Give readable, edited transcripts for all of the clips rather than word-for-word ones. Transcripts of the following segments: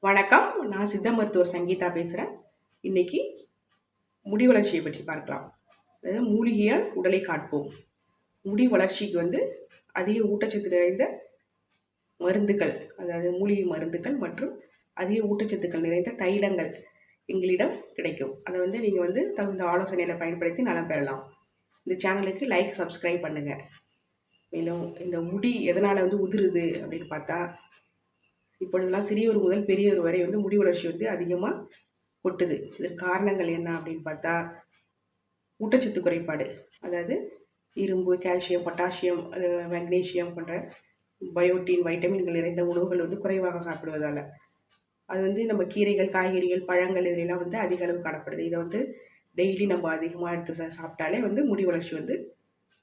வணக்கம். நான் சித்த மருத்துவர் சங்கீதா பேசுகிறேன். இன்னைக்கு முடி வளர்ச்சியை பற்றி பார்க்கலாம். அதாவது மூலிகையால் உடலை காட்போம். முடி வளர்ச்சிக்கு அதிக ஊட்டச்சத்து நிறைந்த மருந்துகள், அதாவது மூலிகை மருந்துகள் மற்றும் அதிக ஊட்டச்சத்துக்கள் நிறைந்த தைலங்கள் எங்களிடம் கிடைக்கும். அதை நீங்கள் தகுந்த ஆலோசனைகளை பயன்படுத்தி நலம் பெறலாம். இந்த சேனலுக்கு லைக், சப்ஸ்கிரைப் பண்ணுங்கள். மேலும் இந்த முடி எதனால் உதிருது அப்படின்னு பார்த்தா, இப்பொழுதெல்லாம் சிறியவர் முதல் பெரியவர் வரை முடி வளர்ச்சி அதிகமாக கொட்டுது. இதற்கு காரணங்கள் என்ன அப்படின்னு பார்த்தா, ஊட்டச்சத்து குறைபாடு. அதாவது இரும்பு, கால்சியம், பொட்டாசியம், மெக்னீசியம் போன்ற பயோட்டின், வைட்டமின்கள் நிறைந்த உணவுகள் குறைவாக சாப்பிடுவதால். அது நம்ம கீரைகள், காய்கறிகள், பழங்கள் இதிலெல்லாம் அதிக அளவு காணப்படுது. இதை டெய்லி நம்ம அதிகமாக எடுத்து சாப்பிட்டாலே முடி வளர்ச்சி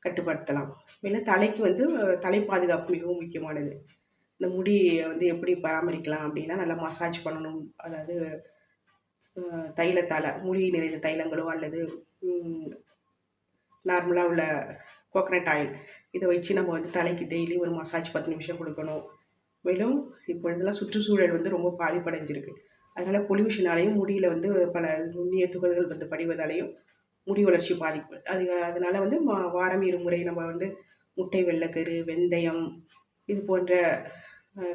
கட்டுப்படுத்தலாம். மேலும் தலைக்கு தலை பாதுகாப்பு மிகவும் முக்கியமானது. இந்த முடி எப்படி பராமரிக்கலாம் அப்படின்னா, நல்லா மசாஜ் பண்ணணும். அதாவது தைலத்தால், மூலிகை நிறைந்த தைலங்களோ அல்லது நார்மலாக உள்ள கோகனட் ஆயில் இதை வச்சு நம்ம தலைக்கு டெய்லி ஒரு மசாஜ் 10 நிமிஷம் கொடுக்கணும். மேலும் இப்பொழுதெல்லாம் சுற்றுச்சூழல் ரொம்ப பாதிப்படைஞ்சிருக்கு. அதனால் பொல்யூஷனாலையும் முடியில் பல நுண்ணிய துகள்கள் படிவதாலையும் முடி வளர்ச்சி பாதிப்பு. அதனால் வாரம் 2 முறை நம்ம முட்டை வெள்ளைக்கரு, வெந்தயம் இது போன்ற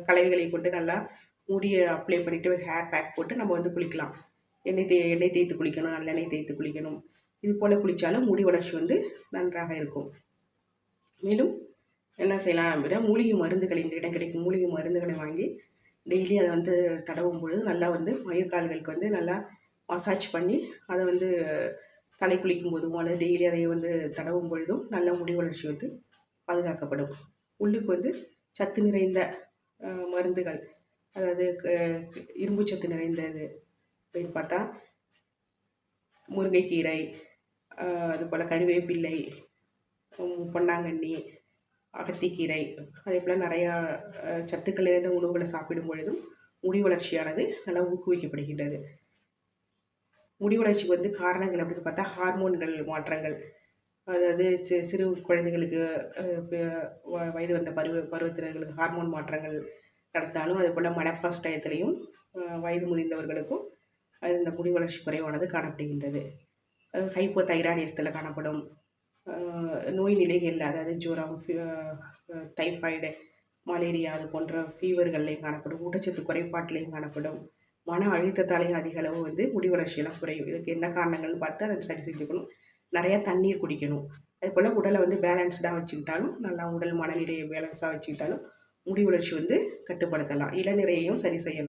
கலவைகளை கொண்டு நல்லா முடியை அப்ளை பண்ணிவிட்டு ஹேர் பேக் போட்டு நம்ம குளிக்கலாம். எண்ணெய் தேய்த்து குளிக்கணும், நல்லெண்ணெய் தேய்த்து குளிக்கணும். இது போல் குளித்தாலும் முடி வளர்ச்சி நன்றாக இருக்கும். மேலும் என்ன செய்யலாம் அப்படின்னா, மூலிகை மருந்துகள் எங்களிடம் கிடைக்கும். மூலிகை மருந்துகளை வாங்கி டெய்லி அதை தடவும் பொழுது நல்லா மயிர்கால்களுக்கு நல்லா மசாஜ் பண்ணி அதை தலை குளிக்கும் போதும் அல்லது டெய்லி அதை தடவும் பொழுதும் நல்ல முடி வளர்ச்சி பாதுகாக்கப்படும். உள்ளுக்கு சத்து நிறைந்த மருந்துகள், அதாவது இரும்பு சத்து நிறைந்தது அப்படின்னு பார்த்தா முருங்கைக்கீரை, அதுபோல் கறிவேப்பிள்ளை, பொன்னாங்கண்ணி, அகத்திக்கீரை, அதே போல் நிறையா சத்துக்கள் நிறைந்த உணவுகளை சாப்பிடும் பொழுதும் முடி வளர்ச்சியானது நல்லா ஊக்குவிக்கப்படுகின்றது. முடி வளர்ச்சிக்கு காரணங்கள் அப்படின்னு பார்த்தா ஹார்மோன்கள் மாற்றங்கள். அதாவது சிறு குழந்தைகளுக்கு, வயது வந்த பருவத்தினர்களுக்கு ஹார்மோன் மாற்றங்கள் நடந்தாலும், அதே போல் மனப்பாஸ் டயத்திலையும் வயது முதிர்ந்தவர்களுக்கும் இந்த முடி வளர்ச்சி குறைவானது காணப்படுகின்றது. ஹைப்போ தைராய்டிசத்தில் காணப்படும் நோய் நிலைகளில், அதாவது ஜுரம், டைஃபாய்டு, மலேரியா அது போன்ற ஃபீவர்கள்லையும் காணப்படும். ஊட்டச்சத்து குறைபாட்டிலையும் காணப்படும். மன அழுத்தத்தாலையும் அதிக அளவு முடி வளர்ச்சியெல்லாம் குறையும். இதுக்கு என்ன காரணங்கள்னு பார்த்து அதை சரி செஞ்சுக்கணும். நிறையா தண்ணீர் குடிக்கணும். அது போல் உடலை பேலன்ஸ்டாக வச்சுக்கிட்டாலும், நல்லா உடல் மனநிலையை பேலன்ஸாக வச்சுக்கிட்டாலும் முடி வளர்ச்சி கட்டுப்படுத்தலாம். இளநிறையையும் சரி செய்யலாம்.